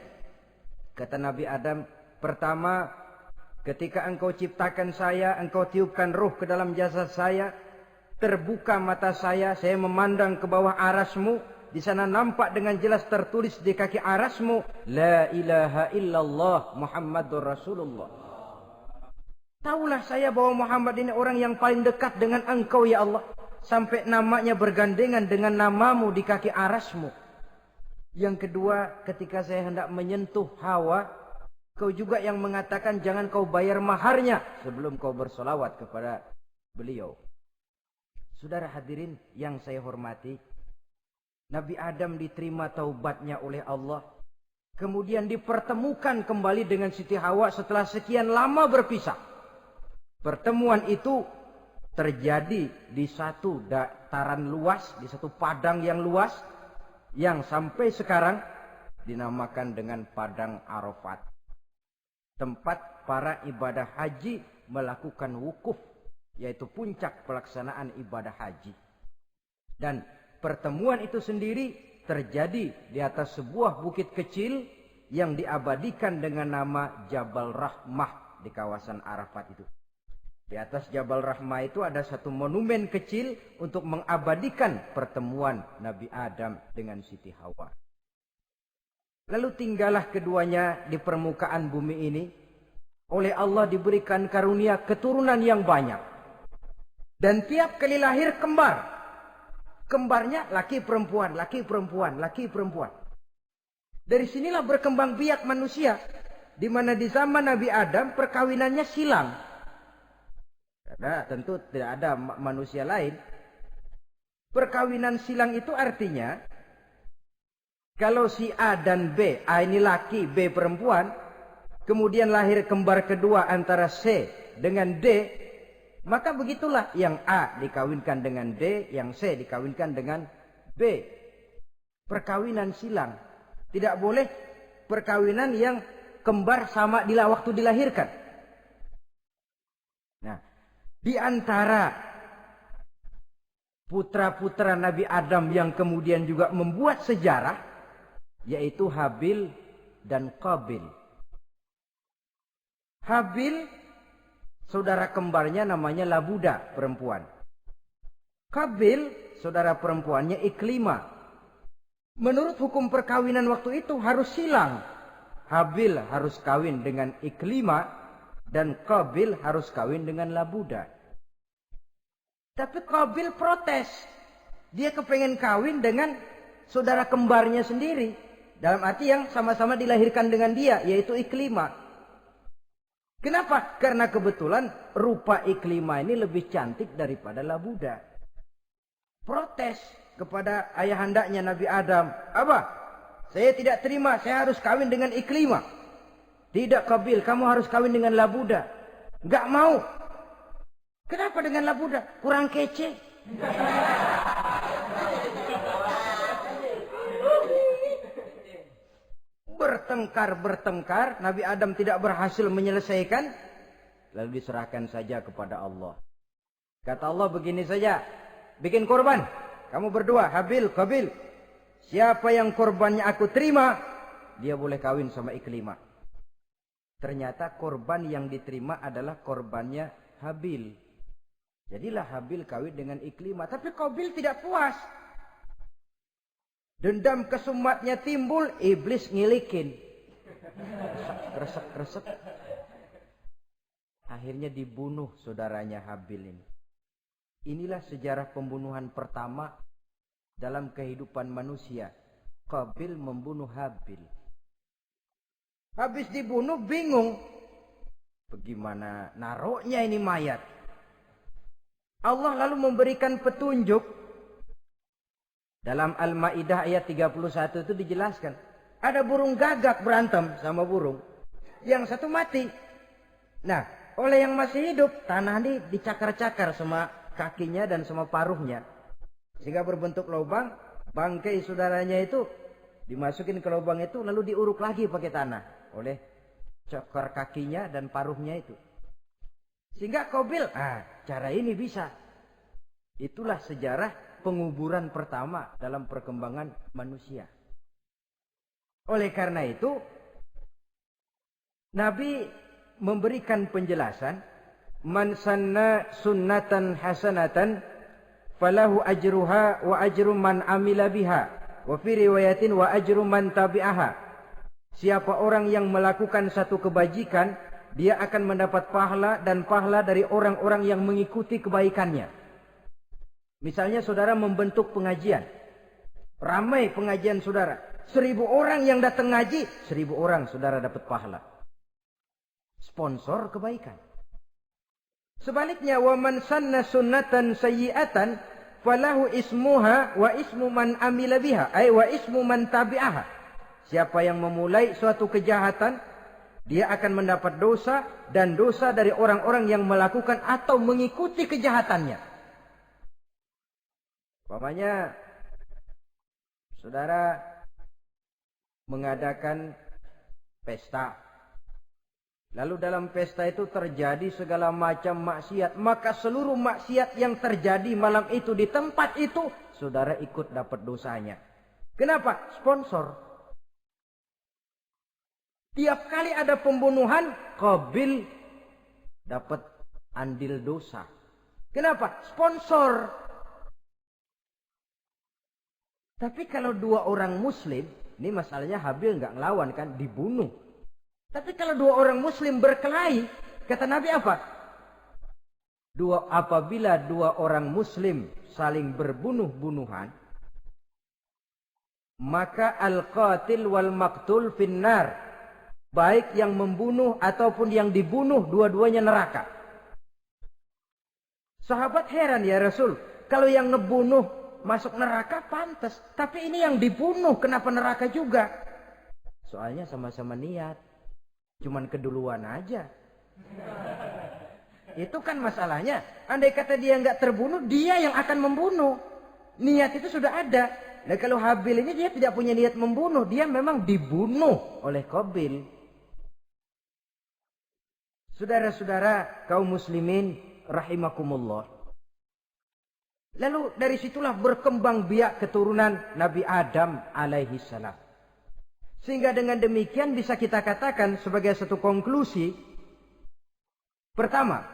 Kata Nabi Adam, pertama, ketika engkau ciptakan saya, engkau tiupkan ruh ke dalam jasad saya, terbuka mata saya memandang ke bawah arasmu. Di sana nampak dengan jelas tertulis di kaki arasmu, La ilaha illallah Muhammadur Rasulullah. Taulah saya bahwa Muhammad ini orang yang paling dekat dengan engkau ya Allah. Sampai namanya bergandengan dengan namamu di kaki arasmu. Yang kedua, ketika saya hendak menyentuh Hawa, kau juga yang mengatakan jangan kau bayar maharnya sebelum kau bersolawat kepada beliau. Saudara hadirin yang saya hormati, Nabi Adam diterima taubatnya oleh Allah. Kemudian dipertemukan kembali dengan Siti Hawa setelah sekian lama berpisah. Pertemuan itu terjadi di satu dataran luas, di satu padang yang luas, yang sampai sekarang dinamakan dengan Padang Arafat. Tempat para ibadah haji melakukan wukuf, yaitu puncak pelaksanaan ibadah haji. Dan pertemuan itu sendiri terjadi di atas sebuah bukit kecil yang diabadikan dengan nama Jabal Rahmah di kawasan Arafat itu. Di atas Jabal Rahmah itu ada satu monumen kecil untuk mengabadikan pertemuan Nabi Adam dengan Siti Hawa. Lalu tinggallah keduanya di permukaan bumi ini. Oleh Allah diberikan karunia keturunan yang banyak. Dan tiap kali lahir kembar. Kembarnya laki perempuan, laki perempuan, laki perempuan. Dari sinilah berkembang biak manusia. Di mana di zaman Nabi Adam perkawinannya silang. Karena tentu tidak ada manusia lain. Perkawinan silang itu artinya, kalau si A dan B, A ini laki, B perempuan, kemudian lahir kembar kedua antara C dengan D, maka begitulah yang A dikawinkan dengan D, yang C dikawinkan dengan B. Perkawinan silang. Tidak boleh perkawinan yang kembar sama waktu dilahirkan. Nah, di antara putra-putra Nabi Adam yang kemudian juga membuat sejarah, yaitu Habil dan Qabil. Habil, saudara kembarnya namanya Labuda, perempuan. Qabil, saudara perempuannya Iklimah. Menurut hukum perkawinan waktu itu harus silang. Habil harus kawin dengan Iklimah dan Qabil harus kawin dengan Labuda. Tapi Qabil protes. Dia kepengen kawin dengan saudara kembarnya sendiri. Dalam arti yang sama-sama dilahirkan dengan dia, yaitu Iklimah. Kenapa? Karena kebetulan rupa Iklimah ini lebih cantik daripada Labuda. Protes kepada ayahandanya Nabi Adam. Apa? Saya tidak terima, saya harus kawin dengan Iklimah. Tidak Qabil, kamu harus kawin dengan Labuda. Enggak mau. Kenapa dengan Labuda? Kurang kece. Bertengkar, Nabi Adam tidak berhasil menyelesaikan. Lalu diserahkan saja kepada Allah. Kata Allah begini saja, bikin korban. Kamu berdua, Habil, Qabil. Siapa yang korbannya aku terima, dia boleh kawin sama Iklimah. Ternyata korban yang diterima adalah korbannya Habil. Jadilah Habil kawin dengan Iklimah. Tapi Qabil tidak puas. Dendam kesumatnya timbul, iblis ngilikin. Resek. Akhirnya dibunuh saudaranya Habil ini. Inilah sejarah pembunuhan pertama dalam kehidupan manusia. Qabil membunuh Habil. Habis dibunuh bingung. Bagaimana naruhnya ini mayat? Allah lalu memberikan petunjuk. Dalam Al-Ma'idah ayat 31 itu dijelaskan. Ada burung gagak berantem sama burung. Yang satu mati. Nah, oleh yang masih hidup, tanah ini dicakar-cakar sama kakinya dan sama paruhnya. Sehingga berbentuk lubang, bangkai saudaranya itu dimasukin ke lubang itu lalu diuruk lagi pakai tanah oleh cakar kakinya dan paruhnya itu. Sehingga Qabil, cara ini bisa. Itulah sejarah penguburan pertama dalam perkembangan manusia. Oleh karena itu, Nabi memberikan penjelasan, man sanna sunnatan hasanatan falahu ajruha wa ajru man amila biha wa fi riwayatin wa ajru man tabi'aha. Siapa orang yang melakukan satu kebajikan, dia akan mendapat pahala dan pahala dari orang-orang yang mengikuti kebaikannya. Misalnya saudara membentuk pengajian. Ramai pengajian saudara. 1000 orang yang datang ngaji, 1000 orang saudara dapat pahala. Sponsor kebaikan. Sebaliknya, wa man sanna sunnatan sayyi'atan falahu ismuha wa ismu man amila biha, ay wa ismu man tabi'aha. Siapa yang memulai suatu kejahatan, dia akan mendapat dosa dan dosa dari orang-orang yang melakukan atau mengikuti kejahatannya. Umpamanya saudara mengadakan pesta. Lalu dalam pesta itu terjadi segala macam maksiat. Maka seluruh maksiat yang terjadi malam itu di tempat itu, saudara ikut dapat dosanya. Kenapa? Sponsor. Tiap kali ada pembunuhan, Qabil dapat andil dosa. Kenapa? Sponsor. Tapi kalau 2 orang muslim, ini masalahnya Habil nggak ngelawan kan, dibunuh. Tapi kalau 2 orang muslim berkelahi, kata Nabi apa? Apabila 2 orang muslim saling berbunuh-bunuhan, maka al-qatil wal maqtul finnar. Baik yang membunuh ataupun yang dibunuh, dua-duanya neraka. Sahabat heran, ya Rasul, kalau yang ngebunuh masuk neraka pantas, tapi ini yang dibunuh kenapa neraka juga? Soalnya sama-sama niat, cuman keduluan aja. Itu kan masalahnya. Andai kata dia nggak terbunuh, dia yang akan membunuh. Niat itu sudah ada. Nah kalau Habil ini dia tidak punya niat membunuh, dia memang dibunuh oleh Qabil. Saudara-saudara kaum muslimin rahimakumullah. Lalu dari situlah berkembang biak keturunan Nabi Adam alaihi salam. Sehingga dengan demikian bisa kita katakan sebagai satu konklusi. Pertama,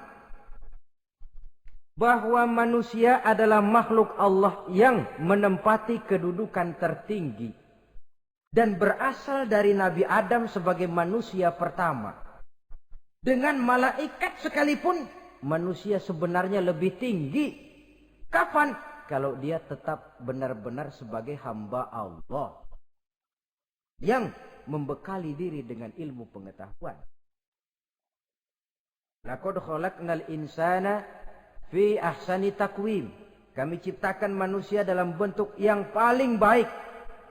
bahwa manusia adalah makhluk Allah yang menempati kedudukan tertinggi. Dan berasal dari Nabi Adam sebagai manusia pertama. Dengan malaikat sekalipun, manusia sebenarnya lebih tinggi. Kapan? Kalau dia tetap benar-benar sebagai hamba Allah. Yang membekali diri dengan ilmu pengetahuan. Laqad khalaqnal insana fi ahsani taqwim. Kami ciptakan manusia dalam bentuk yang paling baik.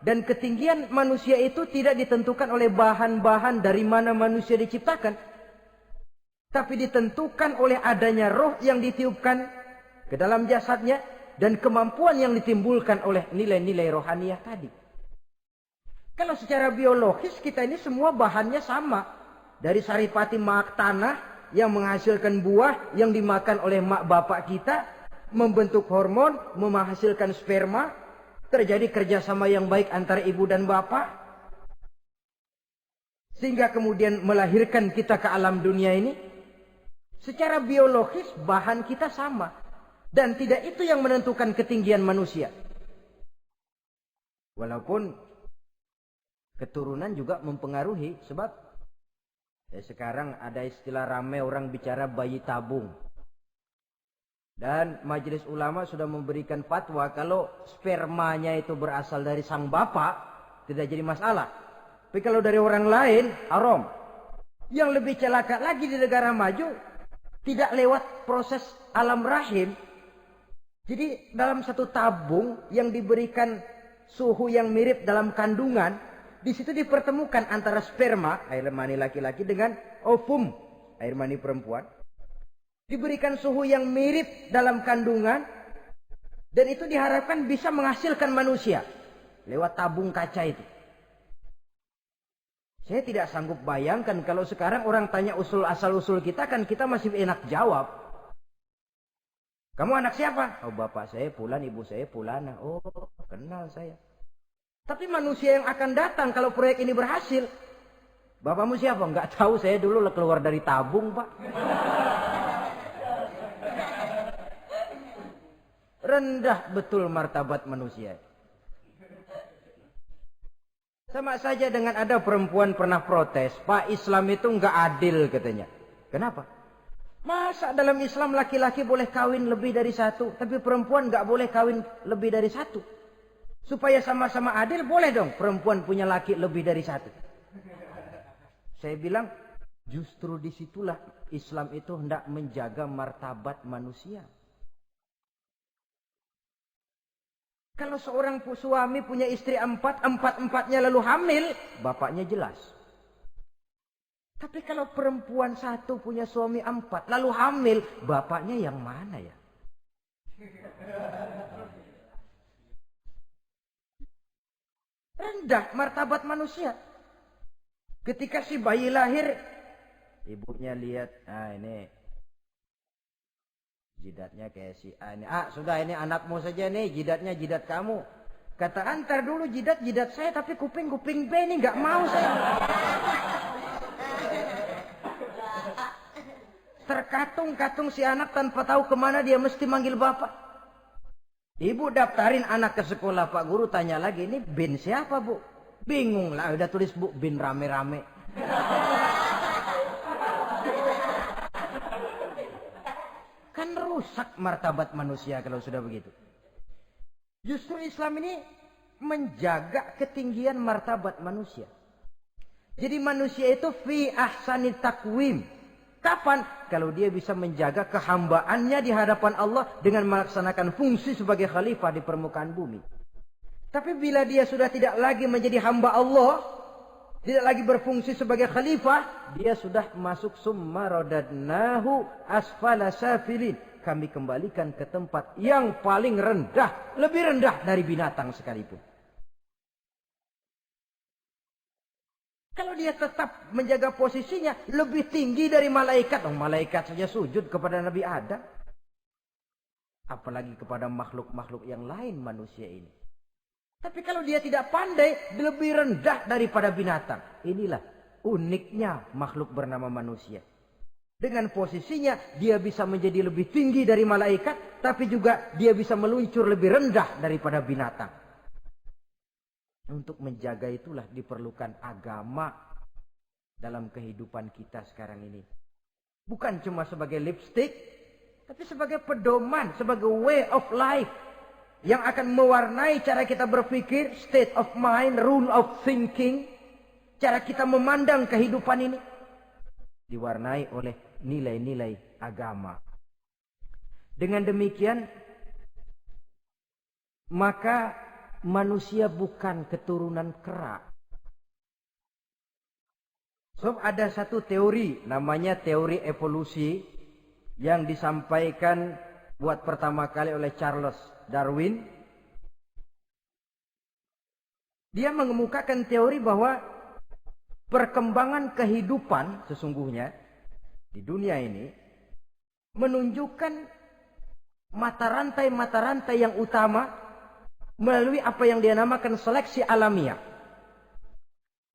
Dan ketinggian manusia itu tidak ditentukan oleh bahan-bahan dari mana manusia diciptakan. Tapi ditentukan oleh adanya roh yang ditiupkan ke dalam jasadnya. Dan kemampuan yang ditimbulkan oleh nilai-nilai rohaniah tadi. Kalau secara biologis kita ini semua bahannya sama. Dari saripati mak tanah yang menghasilkan buah yang dimakan oleh mak bapak kita. Membentuk hormon, menghasilkan sperma. Terjadi kerjasama yang baik antara ibu dan bapak. Sehingga kemudian melahirkan kita ke alam dunia ini. Secara biologis bahan kita sama. Dan tidak itu yang menentukan ketinggian manusia. Walaupun keturunan juga mempengaruhi. Sebab sekarang ada istilah ramai orang bicara bayi tabung. Dan majelis ulama sudah memberikan fatwa kalau spermanya itu berasal dari sang bapak, tidak jadi masalah. Tapi kalau dari orang lain, haram. Yang lebih celaka lagi di negara maju, tidak lewat proses alam rahim. Jadi dalam satu tabung yang diberikan suhu yang mirip dalam kandungan, di situ dipertemukan antara sperma, air mani laki-laki, dengan ovum, air mani perempuan. Diberikan suhu yang mirip dalam kandungan, dan itu diharapkan bisa menghasilkan manusia lewat tabung kaca itu. Saya tidak sanggup bayangkan kalau sekarang orang tanya asal-usul kita, kan kita masih enak jawab. Kamu anak siapa? Oh, bapak saya Fulan, ibu saya Fulana. Oh, kenal saya. Tapi manusia yang akan datang kalau proyek ini berhasil, bapakmu siapa? Enggak tahu, saya dulu keluar dari tabung, Pak. Rendah betul martabat manusia. Sama saja dengan ada perempuan pernah protes, Pak, Islam itu enggak adil katanya. Kenapa? Masa dalam Islam laki-laki boleh kawin lebih dari satu, tapi perempuan enggak boleh kawin lebih dari satu. Supaya sama-sama adil, boleh dong perempuan punya laki lebih dari satu. Saya bilang, justru disitulah Islam itu hendak menjaga martabat manusia. Kalau seorang suami punya istri empat-empatnya lalu hamil, bapaknya jelas. Tapi kalau perempuan satu punya suami 4 lalu hamil, bapaknya yang mana ya? Rendah martabat manusia. Ketika si bayi lahir, ibunya lihat, ini jidatnya kayak si A ini. Sudah, ini anakmu saja nih, jidatnya jidat kamu. Kata, antar dulu jidat saya, tapi kuping B ini nggak mau saya. Terkatung-katung si anak tanpa tahu kemana dia mesti manggil bapak. Ibu daftarin anak ke sekolah, Pak Guru tanya lagi, ini bin siapa, Bu? Bingung lah, udah tulis Bu, bin rame-rame. Kan rusak martabat manusia kalau sudah begitu. Justru Islam ini menjaga ketinggian martabat manusia. Jadi manusia itu fi ahsani takwim. Kapan? Kalau dia bisa menjaga kehambaannya di hadapan Allah dengan melaksanakan fungsi sebagai khalifah di permukaan bumi. Tapi bila dia sudah tidak lagi menjadi hamba Allah, tidak lagi berfungsi sebagai khalifah, dia sudah masuk summa radadnahu asfala safilin. Kami kembalikan ke tempat yang paling rendah, lebih rendah dari binatang sekalipun. Kalau dia tetap menjaga posisinya lebih tinggi dari malaikat. Malaikat saja sujud kepada Nabi Adam. Apalagi kepada makhluk-makhluk yang lain manusia ini. Tapi kalau dia tidak pandai, lebih rendah daripada binatang. Inilah uniknya makhluk bernama manusia. Dengan posisinya dia bisa menjadi lebih tinggi dari malaikat. Tapi juga dia bisa meluncur lebih rendah daripada binatang. Untuk menjaga itulah diperlukan agama dalam kehidupan kita sekarang ini. Bukan cuma sebagai lipstick, tapi sebagai pedoman, sebagai way of life. Yang akan mewarnai cara kita berpikir, state of mind, rule of thinking. Cara kita memandang kehidupan ini. Diwarnai oleh nilai-nilai agama. Dengan demikian, maka manusia bukan keturunan kera. So, ada satu teori namanya teori evolusi yang disampaikan buat pertama kali oleh Charles Darwin. Dia mengemukakan teori bahwa perkembangan kehidupan sesungguhnya di dunia ini menunjukkan mata rantai yang utama melalui apa yang dia namakan seleksi alamiah.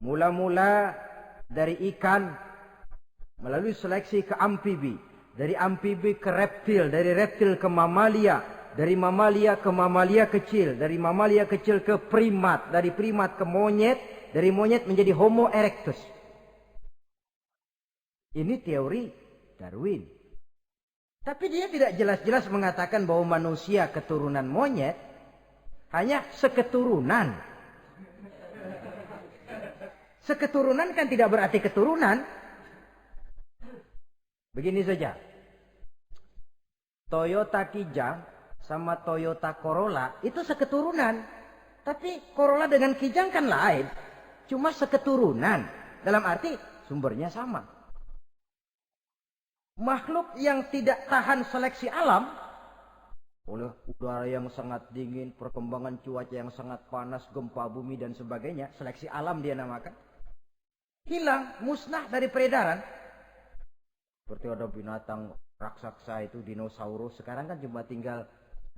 Mula-mula dari ikan, melalui seleksi ke amfibi. Dari amfibi ke reptil, dari reptil ke mamalia. Dari mamalia ke mamalia kecil. Dari mamalia kecil ke primat. Dari primat ke monyet. Dari monyet menjadi Homo erectus. Ini teori Darwin. Tapi dia tidak jelas-jelas mengatakan bahwa manusia keturunan monyet. Hanya seketurunan. Seketurunan kan tidak berarti keturunan. Begini saja. Toyota Kijang sama Toyota Corolla itu seketurunan. Tapi Corolla dengan Kijang kan lain. Cuma seketurunan. Dalam arti sumbernya sama. Makhluk yang tidak tahan seleksi alam oleh udara yang sangat dingin, perkembangan cuaca yang sangat panas, gempa bumi dan sebagainya, seleksi alam dia namakan, hilang, musnah dari peredaran. Seperti ada binatang raksasa itu dinosaurus, sekarang kan cuma tinggal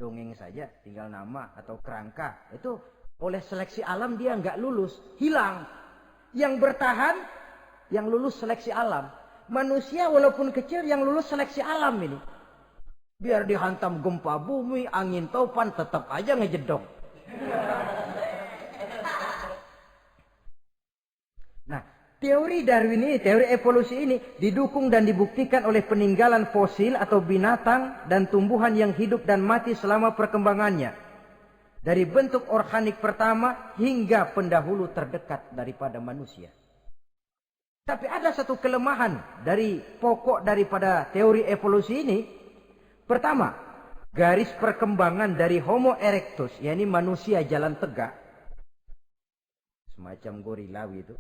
dongeng saja, tinggal nama atau kerangka. Itu oleh seleksi alam dia nggak lulus, hilang. Yang bertahan, yang lulus seleksi alam. Manusia walaupun kecil yang lulus seleksi alam ini. Biar dihantam gempa bumi, angin topan, tetap aja ngejedok. Nah, teori Darwin ini, teori evolusi ini didukung dan dibuktikan oleh peninggalan fosil atau binatang dan tumbuhan yang hidup dan mati selama perkembangannya. Dari bentuk organik pertama hingga pendahulu terdekat daripada manusia. Tapi ada satu kelemahan dari pokok daripada teori evolusi ini. Pertama, garis perkembangan dari Homo erectus, yakni manusia jalan tegak, semacam gorilawi itu,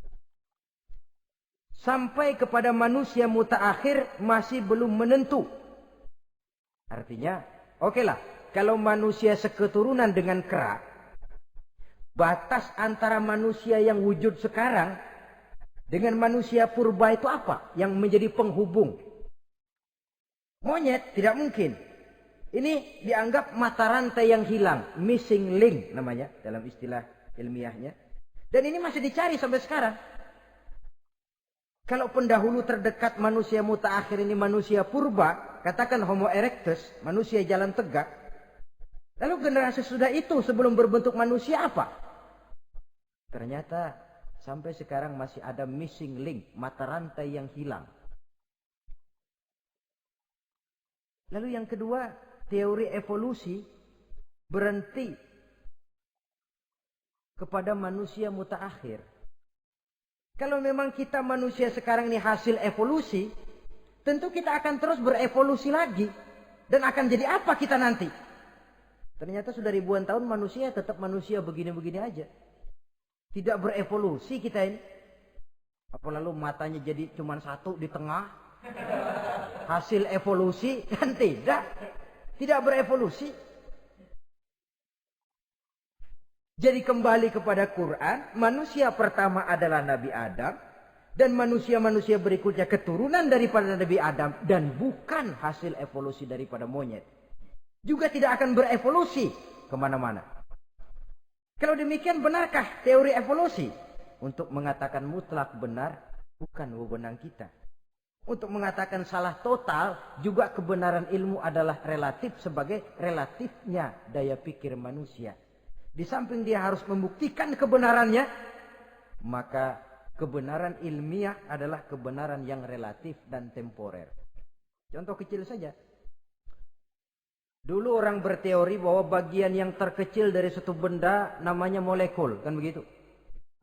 sampai kepada manusia mutaakhir masih belum menentu. Artinya, okelah, kalau manusia seketurunan dengan kera, batas antara manusia yang wujud sekarang dengan manusia purba itu apa? Yang menjadi penghubung. Monyet tidak mungkin. Ini dianggap mata rantai yang hilang. Missing link namanya dalam istilah ilmiahnya. Dan ini masih dicari sampai sekarang. Kalau pendahulu terdekat manusia mutaakhir ini manusia purba. Katakan Homo erectus, manusia jalan tegak. Lalu generasi sudah itu sebelum berbentuk manusia apa? Ternyata sampai sekarang masih ada missing link. Mata rantai yang hilang. Lalu yang kedua, teori evolusi berhenti kepada manusia mutaakhir. Kalau memang kita manusia sekarang ini hasil evolusi, tentu kita akan terus berevolusi lagi. Dan akan jadi apa kita nanti? Ternyata sudah ribuan tahun manusia tetap manusia begini-begini aja. Tidak berevolusi kita ini. Apa lalu matanya jadi cuma satu di tengah? Hasil evolusi? Kan tidak. Tidak berevolusi. Jadi kembali kepada Quran, manusia pertama adalah Nabi Adam. Dan manusia-manusia berikutnya keturunan daripada Nabi Adam. Dan bukan hasil evolusi daripada monyet. Juga tidak akan berevolusi kemana-mana. Kalau demikian benarkah teori evolusi? Untuk mengatakan mutlak benar, bukan wewenang kita. Untuk mengatakan salah total, juga kebenaran ilmu adalah relatif sebagai relatifnya daya pikir manusia. Di samping dia harus membuktikan kebenarannya, maka kebenaran ilmiah adalah kebenaran yang relatif dan temporer. Contoh kecil saja. Dulu orang berteori bahwa bagian yang terkecil dari suatu benda namanya molekul. Kan begitu?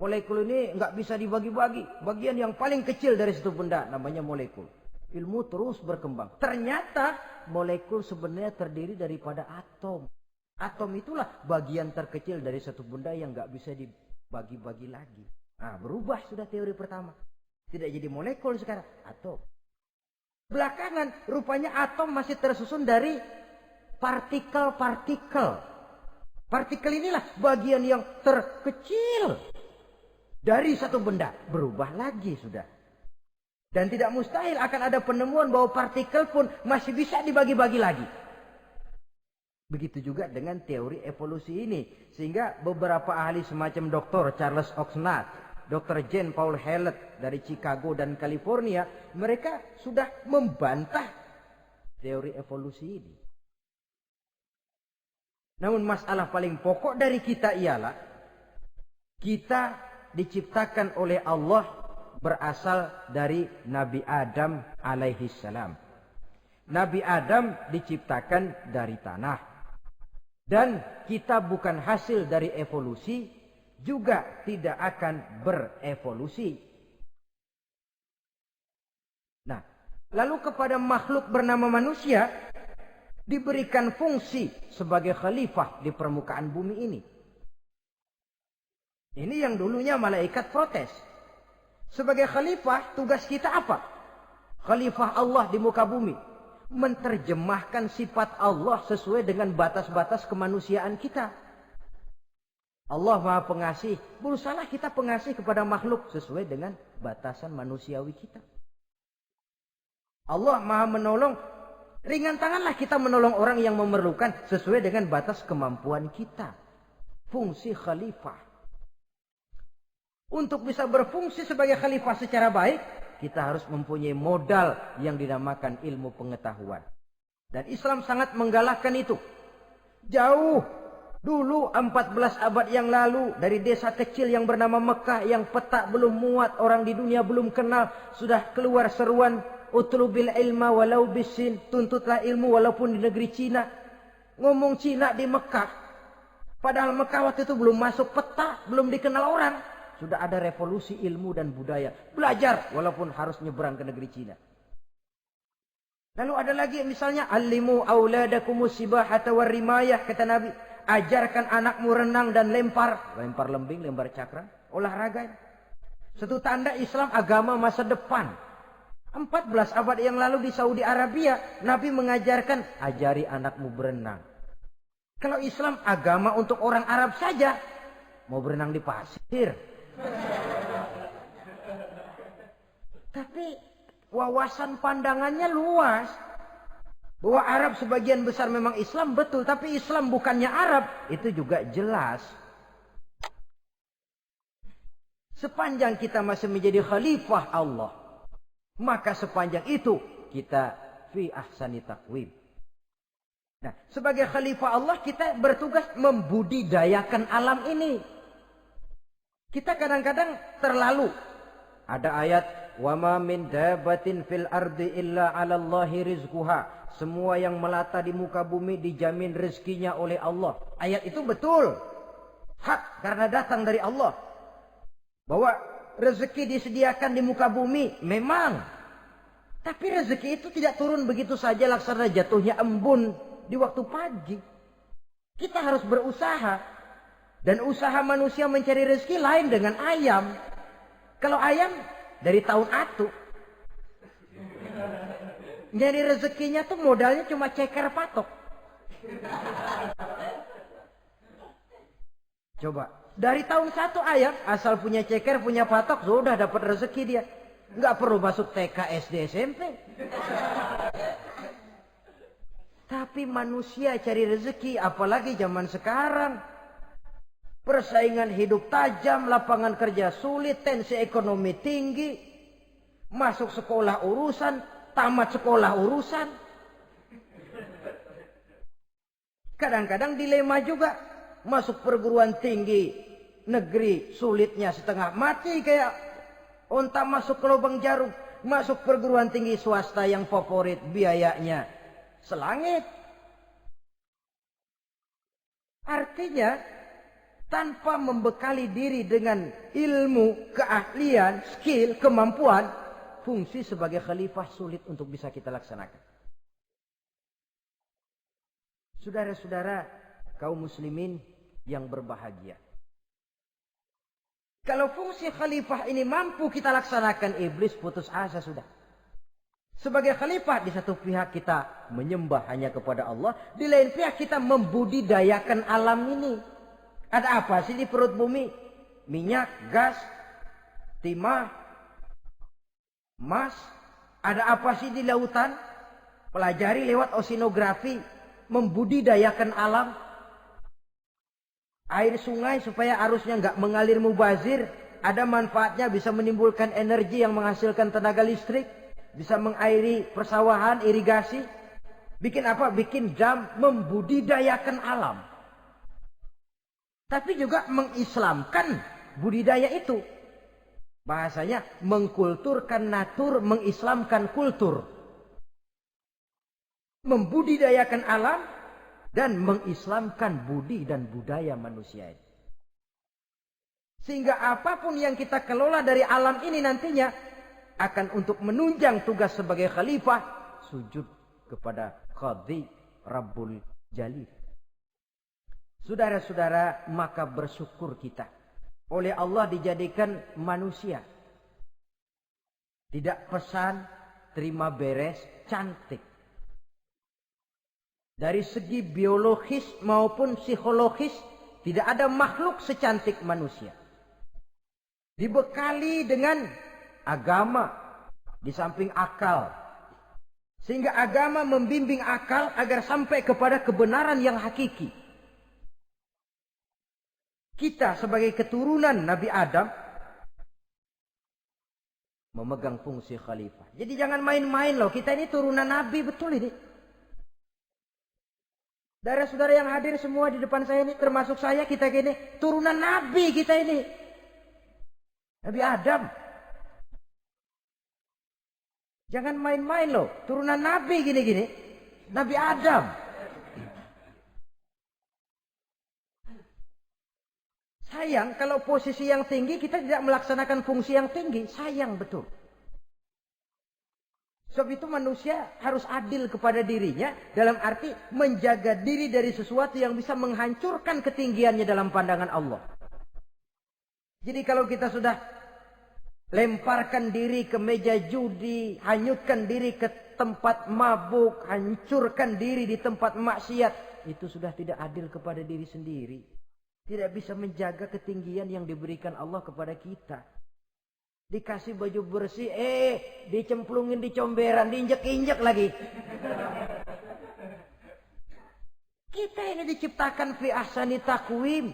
Molekul ini nggak bisa dibagi-bagi. Bagian yang paling kecil dari suatu benda namanya molekul. Ilmu terus berkembang. Ternyata molekul sebenarnya terdiri daripada atom. Atom itulah bagian terkecil dari suatu benda yang nggak bisa dibagi-bagi lagi. Nah, berubah sudah teori pertama. Tidak jadi molekul sekarang, atom. Belakangan rupanya atom masih tersusun dari partikel-partikel. Partikel inilah bagian yang terkecil dari satu benda. Berubah lagi sudah. Dan tidak mustahil akan ada penemuan bahwa partikel pun masih bisa dibagi-bagi lagi. Begitu juga dengan teori evolusi ini. Sehingga beberapa ahli semacam Dr. Charles Oxnard, Dr. Jane Paul Hallett dari Chicago dan California, mereka sudah membantah teori evolusi ini. Namun masalah paling pokok dari kita ialah kita diciptakan oleh Allah berasal dari Nabi Adam alaihi salam. Nabi Adam diciptakan dari tanah. Dan kita bukan hasil dari evolusi, juga tidak akan berevolusi. Nah, lalu kepada makhluk bernama manusia diberikan fungsi sebagai khalifah di permukaan bumi ini. Ini yang dulunya malaikat protes. Sebagai khalifah, tugas kita apa? Khalifah Allah di muka bumi. Menerjemahkan sifat Allah sesuai dengan batas-batas kemanusiaan kita. Allah Maha Pengasih. Berusahalah kita pengasih kepada makhluk sesuai dengan batasan manusiawi kita. Allah Maha Menolong. Ringan tanganlah kita menolong orang yang memerlukan sesuai dengan batas kemampuan kita. Fungsi khalifah. Untuk bisa berfungsi sebagai khalifah secara baik, kita harus mempunyai modal yang dinamakan ilmu pengetahuan. Dan Islam sangat menggalakkan itu. Jauh dulu 14 abad yang lalu, dari desa kecil yang bernama Mekah yang peta belum muat, orang di dunia belum kenal, sudah keluar seruan utlubil ilma walau bisin, tuntutlah ilmu walaupun di negeri Cina. Ngomong Cina di Mekah. Padahal Mekah waktu itu belum masuk peta, belum dikenal orang. Sudah ada revolusi ilmu dan budaya. Belajar walaupun harus nyebrang ke negeri Cina. Lalu ada lagi misalnya allimu auladakumus sibahata warrimayah, kata Nabi. Ajarkan anakmu renang dan lempar. Lempar lembing, lempar cakra. Olahraga. Satu tanda Islam agama masa depan. 14 abad yang lalu di Saudi Arabia, Nabi mengajarkan, ajari anakmu berenang. Kalau Islam agama untuk orang Arab saja, mau berenang di pasir. Tapi wawasan pandangannya luas. Bahwa Arab sebagian besar memang Islam, betul. Tapi Islam bukannya Arab, itu juga jelas. Sepanjang kita masih menjadi khalifah Allah, maka sepanjang itu kita fi ahsani taqwim. Nah, sebagai khalifah Allah kita bertugas membudidayakan alam ini. Kita kadang-kadang terlalu. Ada ayat, wa ma min dabatin fil ardi illa 'ala Allahi rizquha. Semua yang melata di muka bumi dijamin rezekinya oleh Allah. Ayat itu betul. hak karena datang dari Allah. Bahwa rezeki disediakan di muka bumi, memang. Tapi rezeki itu tidak turun begitu saja laksana jatuhnya embun di waktu pagi. Kita harus berusaha. Dan usaha manusia mencari rezeki lain dengan ayam. Kalau ayam dari tahun atu. Nyari rezekinya tuh modalnya cuma ceker patok. Coba. Dari tahun 1 ayam, asal punya ceker, punya patok, sudah dapat rezeki dia. Nggak perlu masuk TK, SD, SMP. Tapi manusia cari rezeki, apalagi zaman sekarang. Persaingan hidup tajam, lapangan kerja sulit, tensi ekonomi tinggi. Masuk sekolah urusan, tamat sekolah urusan. Kadang-kadang dilema juga. Masuk perguruan tinggi negeri sulitnya setengah mati kayak onta masuk ke lubang jarum. Masuk perguruan tinggi swasta yang favorit biayanya selangit. Artinya tanpa membekali diri dengan ilmu, keahlian, skill, kemampuan, fungsi sebagai khalifah sulit untuk bisa kita laksanakan. Saudara-saudara kaum muslimin yang berbahagia. Kalau fungsi khalifah ini mampu kita laksanakan, iblis putus asa sudah. Sebagai khalifah, di satu pihak kita menyembah hanya kepada Allah, di lain pihak kita membudidayakan alam ini. Ada apa sih di perut bumi? Minyak, gas, timah, emas. Ada apa sih di lautan? Pelajari lewat oceanografi, membudidayakan alam. Air sungai supaya arusnya nggak mengalir mubazir. Ada manfaatnya, bisa menimbulkan energi yang menghasilkan tenaga listrik. Bisa mengairi persawahan, irigasi. Bikin apa? Bikin dam, membudidayakan alam. Tapi juga mengislamkan budidaya itu. Bahasanya mengkulturkan natur, mengislamkan kultur. Membudidayakan alam dan mengislamkan budi dan budaya manusia. Sehingga apapun yang kita kelola dari alam ini nantinya akan untuk menunjang tugas sebagai khalifah, sujud kepada Qadhi Rabbul Jalil. Saudara-saudara, maka bersyukur kita. Oleh Allah dijadikan manusia. Tidak pesan, terima beres, cantik. Dari segi biologis maupun psikologis, tidak ada makhluk secantik manusia. Dibekali dengan agama, di samping akal. Sehingga agama membimbing akal agar sampai kepada kebenaran yang hakiki. Kita sebagai keturunan Nabi Adam memegang fungsi khalifah. Jadi jangan main-main loh. Kita ini turunan Nabi, betul ini. Saudara-saudara yang hadir semua di depan saya ini, termasuk saya, kita gini, turunan Nabi kita ini. Nabi Adam. Jangan main-main loh. Turunan Nabi gini-gini. Nabi Adam. Sayang kalau posisi yang tinggi kita tidak melaksanakan fungsi yang tinggi. Sayang betul. Sebab itu manusia harus adil kepada dirinya. Dalam arti menjaga diri dari sesuatu yang bisa menghancurkan ketinggiannya dalam pandangan Allah. Jadi kalau kita sudah lemparkan diri ke meja judi, hanyutkan diri ke tempat mabuk, hancurkan diri di tempat maksiat, itu sudah tidak adil kepada diri sendiri. Tidak bisa menjaga ketinggian yang diberikan Allah kepada kita. Dikasih baju bersih, dicemplungin di comberan, diinjek-injek lagi. Kita ini diciptakan fi ahsani taqwim.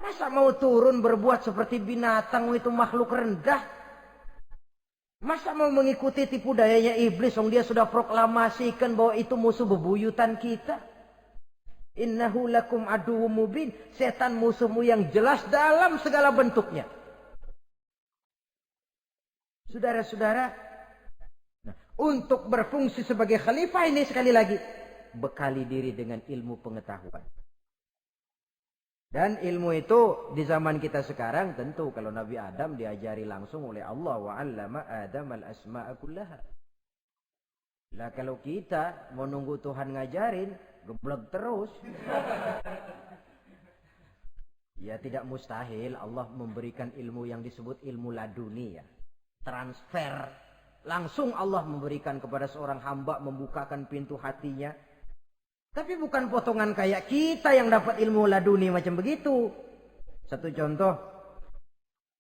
Masa mau turun berbuat seperti binatang, itu makhluk rendah? Masa mau mengikuti tipu dayanya iblis, dia sudah proklamasikan bahwa itu musuh bebuyutan kita? Innahu lakum aduwwum mubin. Setan musuhmu yang jelas dalam segala bentuknya. Saudara-saudara, untuk berfungsi sebagai khalifah ini sekali lagi, bekali diri dengan ilmu pengetahuan. Dan ilmu itu di zaman kita sekarang tentu kalau Nabi Adam diajari langsung oleh Allah, wa 'allama Adam al-asma'a kullaha. Lah kalau kita mau nunggu Tuhan ngajarin, geblek terus. Ya tidak mustahil Allah memberikan ilmu yang disebut ilmu laduni ya. Transfer. Langsung Allah memberikan kepada seorang hamba, membukakan pintu hatinya. Tapi bukan potongan kayak kita yang dapat ilmu laduni macam begitu. Satu contoh.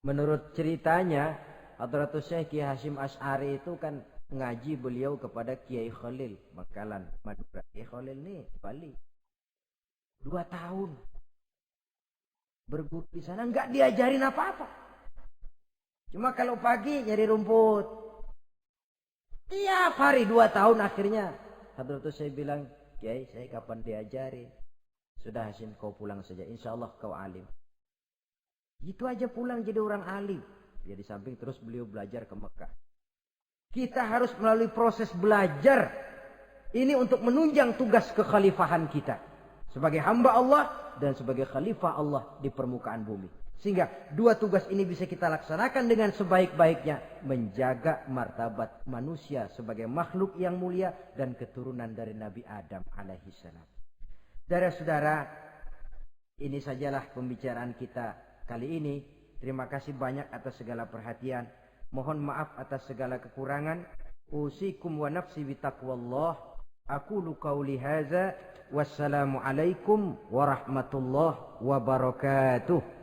Menurut ceritanya, Hadratus Syekh Kiai Hasyim Asy'ari itu kan ngaji beliau kepada Kiai Khalil Bangkalan, Madura. Kiai Khalil nih Bali 2 tahun berguru di sana, nggak diajarin apa-apa. Cuma kalau pagi nyari rumput tiap hari 2 tahun. Akhirnya Hadratus saya bilang, Kiai saya kapan diajarin? Sudah Hasyim kau pulang saja, insya Allah kau alim. Itu aja pulang jadi orang alim. Ya di samping terus beliau belajar ke Mekah. Kita harus melalui proses belajar ini untuk menunjang tugas kekhalifahan kita sebagai hamba Allah dan sebagai khalifah Allah di permukaan bumi. Sehingga 2 tugas ini bisa kita laksanakan dengan sebaik-baiknya, menjaga martabat manusia sebagai makhluk yang mulia dan keturunan dari Nabi Adam alaihissalam. Saudara-saudara, ini sajalah pembicaraan kita kali ini. Terima kasih banyak atas segala perhatian. Mohon maaf atas segala kekurangan. Usikum wa nafsi bitaqwallah. Aqulu qauli hadza. Wassalamu alaikum warahmatullahi wabarakatuh.